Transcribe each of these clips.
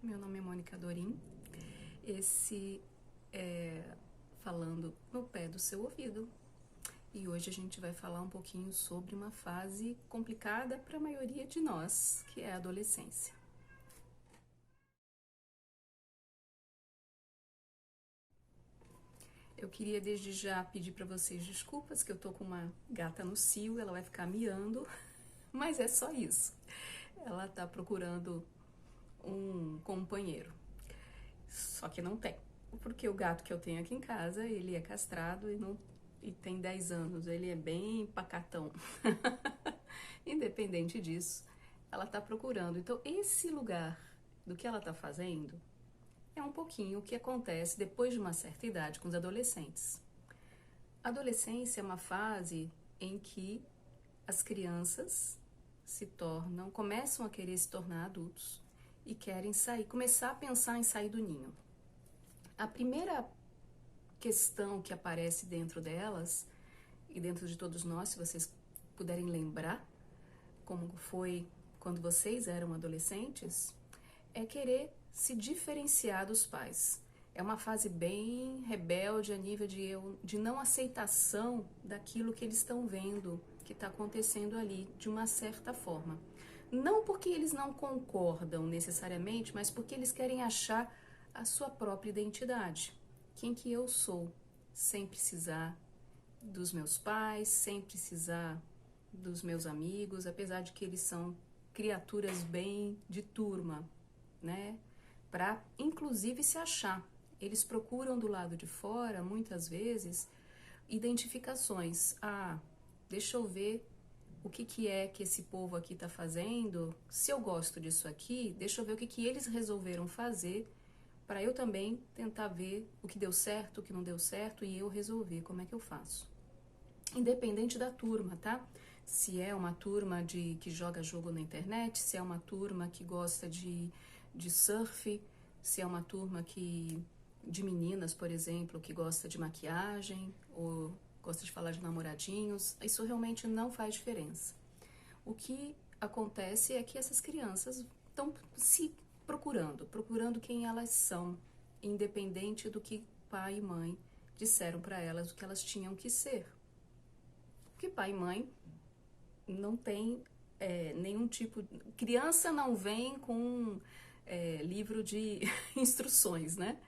Meu nome é Mônica Dorim. Esse é Falando no Pé do Seu Ouvido. E hoje a gente vai falar um pouquinho sobre uma fase complicada para a maioria de nós, que é a adolescência. Eu queria desde já pedir para vocês desculpas, que eu tô com uma gata no cio, ela vai ficar miando, mas é só isso. Ela tá procurando um companheiro. Só que não tem. Porque o gato que eu tenho aqui em casa, ele é castrado e tem 10 anos. Ele é bem pacatão. Independente disso, ela tá procurando. Então, esse lugar do que ela tá fazendo é um pouquinho o que acontece depois de uma certa idade com os adolescentes. A adolescência é uma fase em que as crianças começam a querer se tornar adultos e querem começar a pensar em sair do ninho. A primeira questão que aparece dentro delas e dentro de todos nós, se vocês puderem lembrar como foi quando vocês eram adolescentes, é querer se diferenciar dos pais. É uma fase bem rebelde a nível de não aceitação daquilo que eles estão vendo que está acontecendo ali, de uma certa forma. Não porque eles não concordam necessariamente, mas porque eles querem achar a sua própria identidade. Quem que eu sou, sem precisar dos meus pais, sem precisar dos meus amigos, apesar de que eles são criaturas bem de turma, né? Para inclusive se achar. Eles procuram do lado de fora, muitas vezes, identificações. Ah, deixa eu ver o que é que esse povo aqui está fazendo. Se eu gosto disso aqui, deixa eu ver o que eles resolveram fazer para eu também tentar ver o que deu certo, o que não deu certo e eu resolver como é que eu faço. Independente da turma, tá? Se é uma turma que joga jogo na internet, se é uma turma que gosta de surf, se é uma turma de meninas, por exemplo, que gosta de maquiagem ou gosta de falar de namoradinhos, isso realmente não faz diferença. O que acontece é que essas crianças estão se procurando quem elas são, independente do que pai e mãe disseram para elas o que elas tinham que ser. Porque pai e mãe não tem nenhum tipo... Criança não vem com livro de instruções, né?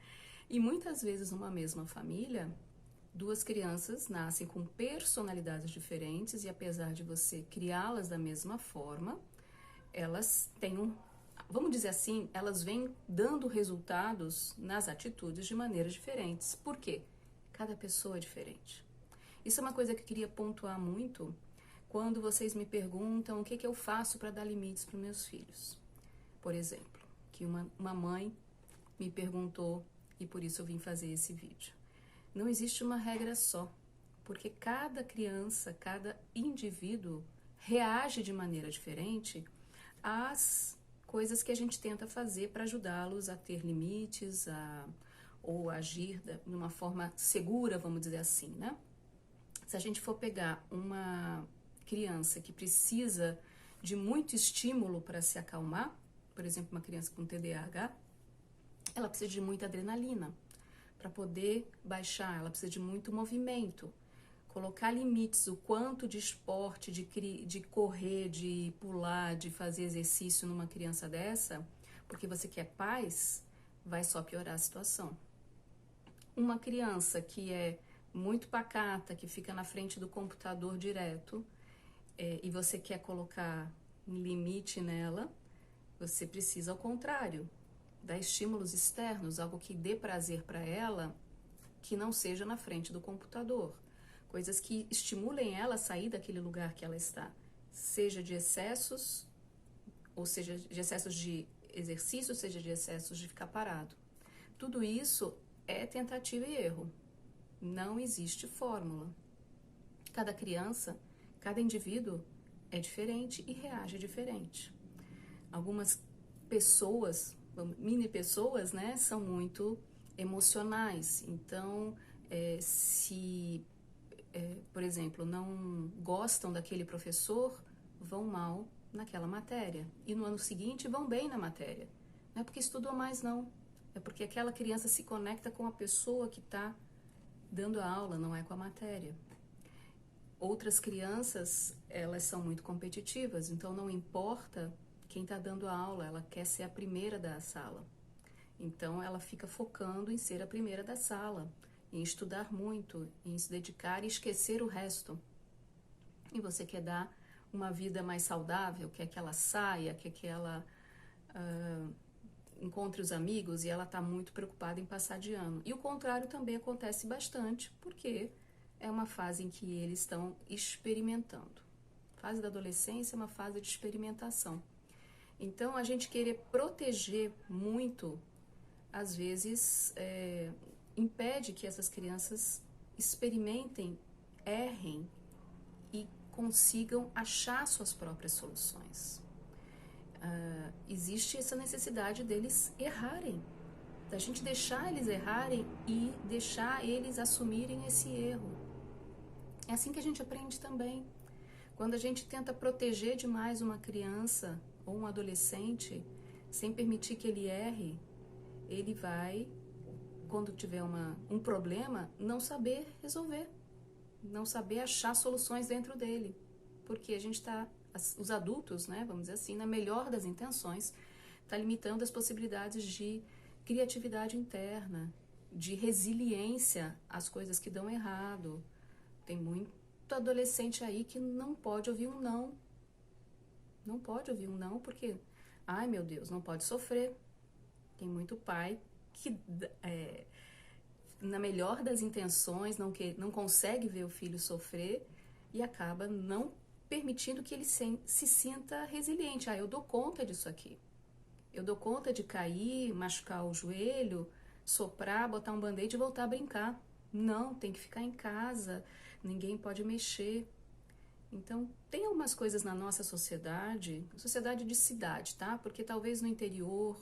E muitas vezes numa mesma família, duas crianças nascem com personalidades diferentes e apesar de você criá-las da mesma forma, elas têm vamos dizer assim, elas vêm dando resultados nas atitudes de maneiras diferentes. Por quê? Cada pessoa é diferente. Isso é uma coisa que eu queria pontuar muito quando vocês me perguntam o que eu faço para dar limites para os meus filhos. Por exemplo, que uma mãe me perguntou e por isso eu vim fazer esse vídeo. Não existe uma regra só, porque cada criança, cada indivíduo reage de maneira diferente às coisas que a gente tenta fazer para ajudá-los a ter limites, ou agir de uma forma segura, vamos dizer assim, né? Se a gente for pegar uma criança que precisa de muito estímulo para se acalmar, por exemplo, uma criança com TDAH, ela precisa de muita adrenalina para poder baixar, ela precisa de muito movimento. Colocar limites, o quanto de esporte, de correr, de pular, de fazer exercício numa criança dessa, porque você quer paz, vai só piorar a situação. Uma criança que é muito pacata, que fica na frente do computador direto, e você quer colocar um limite nela, você precisa, ao contrário, dar estímulos externos, algo que dê prazer para ela, que não seja na frente do computador. Coisas que estimulem ela a sair daquele lugar que ela está, seja de excessos, ou seja de excessos de exercício, seja de excessos de ficar parado. Tudo isso é tentativa e erro. Não existe fórmula. Cada criança, cada indivíduo é diferente e reage diferente. Algumas pessoas, mini pessoas, né, são muito emocionais. Então, por exemplo, não gostam daquele professor, vão mal naquela matéria. E no ano seguinte vão bem na matéria. Não é porque estudou mais, não. É porque aquela criança se conecta com a pessoa que está dando a aula, não é com a matéria. Outras crianças, elas são muito competitivas, então não importa quem está dando a aula, ela quer ser a primeira da sala. Então ela fica focando em ser a primeira da sala, em estudar muito, em se dedicar e esquecer o resto. E você quer dar uma vida mais saudável, quer que ela saia, quer que ela encontre os amigos, e ela está muito preocupada em passar de ano. E o contrário também acontece bastante, porque é uma fase em que eles estão experimentando. A fase da adolescência é uma fase de experimentação. Então, a gente querer proteger muito, às vezes, impede que essas crianças experimentem, errem e consigam achar suas próprias soluções. Existe essa necessidade deles errarem, da gente deixar eles errarem e deixar eles assumirem esse erro. É assim que a gente aprende também. Quando a gente tenta proteger demais uma criança ou um adolescente, sem permitir que ele erre, ele vai, quando tiver um problema, não saber resolver, não saber achar soluções dentro dele. Porque a gente está, os adultos, né, vamos dizer assim, na melhor das intenções, está limitando as possibilidades de criatividade interna, de resiliência às coisas que dão errado. Tem muito adolescente aí que não pode ouvir um não. Não pode ouvir um não porque, ai meu Deus, não pode sofrer. Tem muito pai que, na melhor das intenções, não consegue ver o filho sofrer e acaba não permitindo que ele se sinta resiliente. Eu dou conta disso aqui. Eu dou conta de cair, machucar o joelho, soprar, botar um band-aid e voltar a brincar. Não, tem que ficar em casa, ninguém pode mexer. Então, tem algumas coisas na nossa sociedade de cidade, tá? Porque talvez no interior,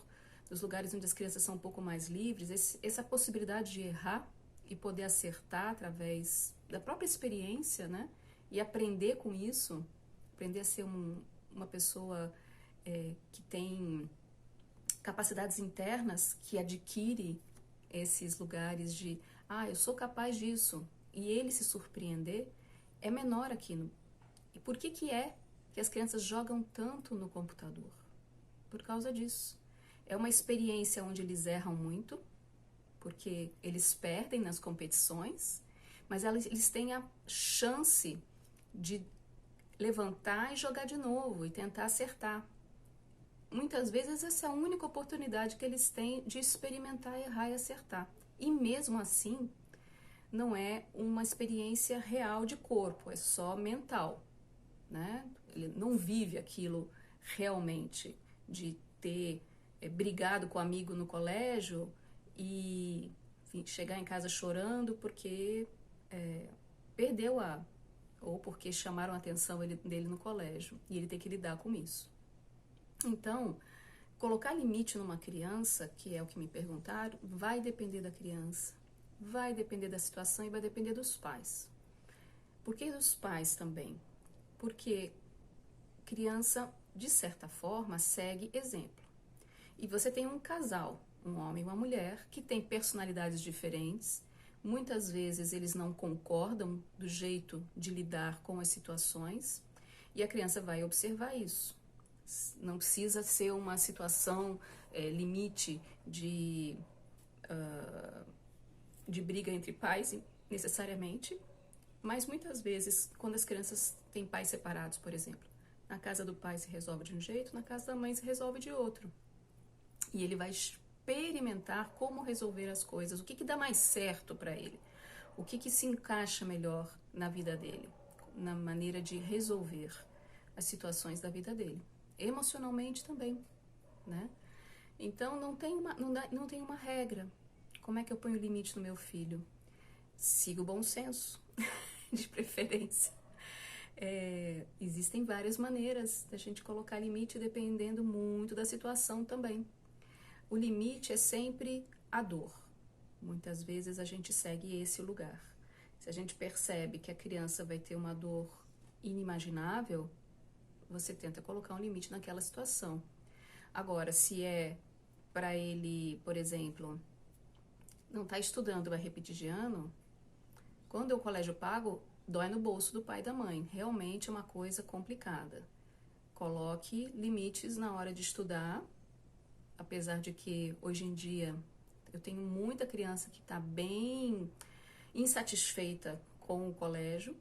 nos lugares onde as crianças são um pouco mais livres, essa possibilidade de errar e poder acertar através da própria experiência, né? E aprender com isso, aprender a ser uma pessoa que tem capacidades internas, que adquire esses lugares de, eu sou capaz disso, e ele se surpreender, é menor aqui. E por que as crianças jogam tanto no computador? Por causa disso. É uma experiência onde eles erram muito, porque eles perdem nas competições, mas eles têm a chance de levantar e jogar de novo e tentar acertar. Muitas vezes essa é a única oportunidade que eles têm de experimentar, errar e acertar. E mesmo assim, não é uma experiência real de corpo, é só mental, né? Ele não vive aquilo realmente, de ter brigado com o amigo no colégio e chegar em casa chorando porque perdeu ou porque chamaram a atenção dele no colégio, e ele tem que lidar com isso. Então, colocar limite numa criança, que é o que me perguntaram, vai depender da criança, vai depender da situação e vai depender dos pais. Por que dos pais também? Porque criança, de certa forma, segue exemplo. E você tem um casal, um homem e uma mulher, que têm personalidades diferentes. Muitas vezes eles não concordam do jeito de lidar com as situações, e a criança vai observar isso. Não precisa ser uma situação limite de briga entre pais, necessariamente, mas muitas vezes, quando as crianças têm pais separados, por exemplo, na casa do pai se resolve de um jeito, na casa da mãe se resolve de outro. E ele vai experimentar como resolver as coisas, o que dá mais certo para ele, o que se encaixa melhor na vida dele, na maneira de resolver as situações da vida dele. Emocionalmente também, né? Então não tem uma regra. Como é que eu ponho limite no meu filho? Siga o bom senso, de preferência. Existem várias maneiras da gente colocar limite, dependendo muito da situação também. O limite é sempre a dor. Muitas vezes a gente segue esse lugar. Se a gente percebe que a criança vai ter uma dor inimaginável, você tenta colocar um limite naquela situação. Agora, se é para ele, por exemplo, não está estudando, vai repetir de ano, quando é o colégio pago, dói no bolso do pai e da mãe. Realmente é uma coisa complicada. Coloque limites na hora de estudar, apesar de que hoje em dia eu tenho muita criança que está bem insatisfeita com o colégio,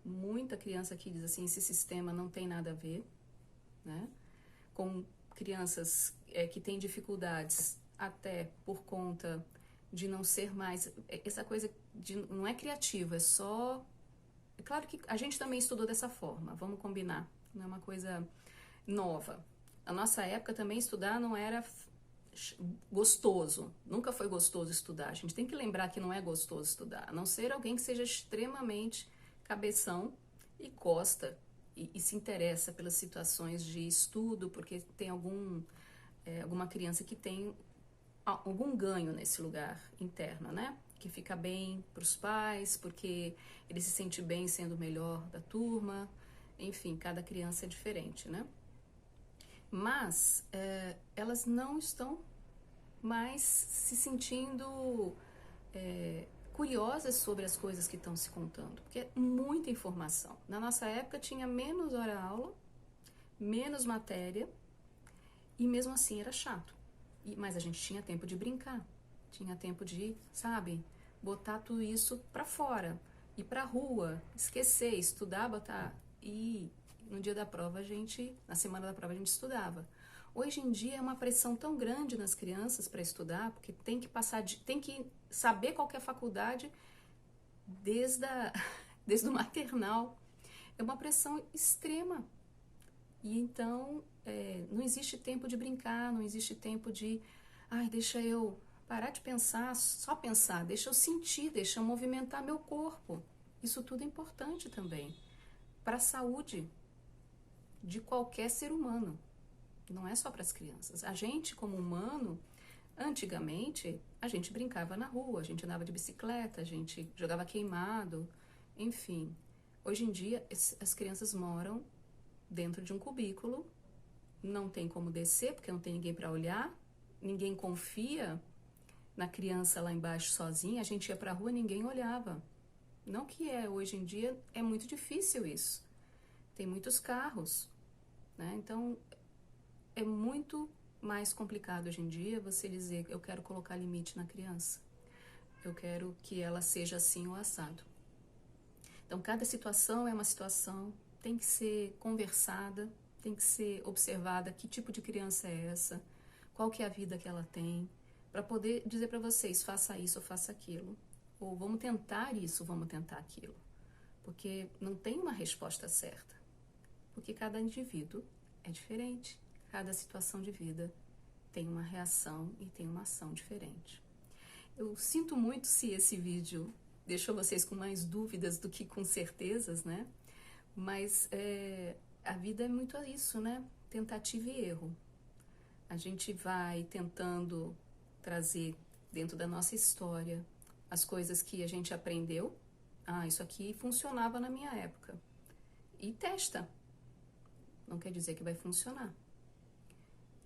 muita criança que diz assim, esse sistema não tem nada a ver, né? Com crianças que têm dificuldades até por conta de não ser mais, essa coisa de, não é criativa, é só, é claro que a gente também estudou dessa forma, vamos combinar, não é uma coisa nova. Na nossa época também estudar não era gostoso, nunca foi gostoso estudar. A gente tem que lembrar que não é gostoso estudar, a não ser alguém que seja extremamente cabeção e gosta e se interessa pelas situações de estudo, porque tem alguma criança que tem algum ganho nesse lugar interno, né? Que fica bem para os pais, porque ele se sente bem sendo o melhor da turma. Enfim, cada criança é diferente, né? Mas elas não estão mais se sentindo curiosas sobre as coisas que estão se contando, porque é muita informação. Na nossa época tinha menos hora-aula, menos matéria, e mesmo assim era chato. Mas a gente tinha tempo de brincar, tinha tempo de, sabe, botar tudo isso pra fora, ir pra rua, esquecer, estudar, botar. E no dia da prova na semana da prova a gente estudava. Hoje em dia é uma pressão tão grande nas crianças para estudar, porque tem que saber qual que é a faculdade desde o maternal. É uma pressão extrema. E então não existe tempo de brincar, não existe tempo de, deixa eu parar de pensar, só pensar, deixa eu sentir, deixa eu movimentar meu corpo. Isso tudo é importante também para a saúde de qualquer ser humano. Não é só para as crianças. A gente, como humano, antigamente, a gente brincava na rua, a gente andava de bicicleta, a gente jogava queimado, enfim. Hoje em dia, as crianças moram dentro de um cubículo, não tem como descer, porque não tem ninguém para olhar, ninguém confia na criança lá embaixo sozinha, a gente ia para a rua e ninguém olhava. Não que hoje em dia é muito difícil isso. Tem muitos carros, né? Então, é muito mais complicado hoje em dia você dizer, eu quero colocar limite na criança. Eu quero que ela seja assim ou assado. Então, cada situação é uma situação, tem que ser conversada, tem que ser observada que tipo de criança é essa, qual que é a vida que ela tem, para poder dizer para vocês, faça isso ou faça aquilo. Ou vamos tentar isso, vamos tentar aquilo. Porque não tem uma resposta certa. Porque cada indivíduo é diferente. Cada situação de vida tem uma reação e tem uma ação diferente. Eu sinto muito se esse vídeo deixou vocês com mais dúvidas do que com certezas, né? Mas a vida é muito isso, né? Tentativa e erro. A gente vai tentando trazer dentro da nossa história as coisas que a gente aprendeu. Isso aqui funcionava na minha época. E testa. Não quer dizer que vai funcionar.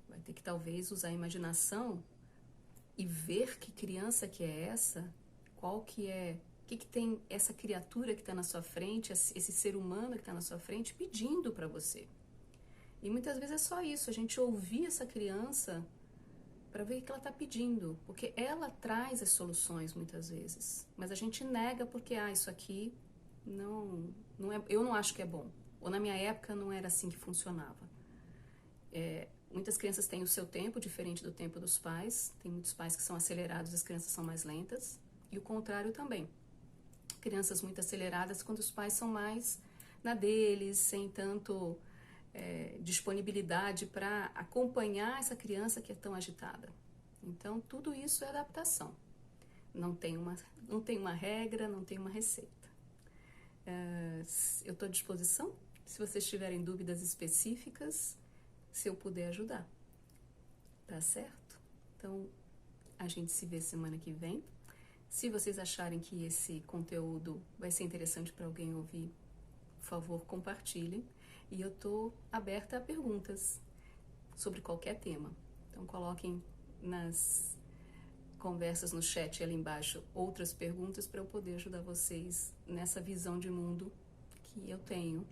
Vai ter que talvez usar a imaginação e ver que criança que é essa, qual que é, o que tem essa criatura que está na sua frente, esse ser humano que está na sua frente pedindo para você. E muitas vezes é só isso, a gente ouvir essa criança para ver o que ela está pedindo, porque ela traz as soluções muitas vezes, mas a gente nega porque isso aqui não é, eu não acho que é bom, ou na minha época não era assim que funcionava. Muitas crianças têm o seu tempo diferente do tempo dos pais, tem muitos pais que são acelerados, as crianças são mais lentas, e o contrário também. Crianças muito aceleradas quando os pais são mais na deles, sem tanto disponibilidade para acompanhar essa criança que é tão agitada. Então, tudo isso é adaptação. Não tem uma regra, não tem uma receita. Eu estou à disposição, se vocês tiverem dúvidas específicas, se eu puder ajudar. Tá certo? Então, a gente se vê semana que vem. Se vocês acharem que esse conteúdo vai ser interessante para alguém ouvir, por favor, compartilhem. E eu estou aberta a perguntas sobre qualquer tema. Então, coloquem nas conversas no chat ali embaixo outras perguntas para eu poder ajudar vocês nessa visão de mundo que eu tenho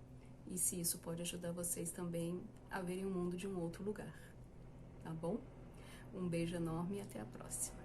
e se isso pode ajudar vocês também a verem o mundo de um outro lugar, tá bom? Um beijo enorme e até a próxima.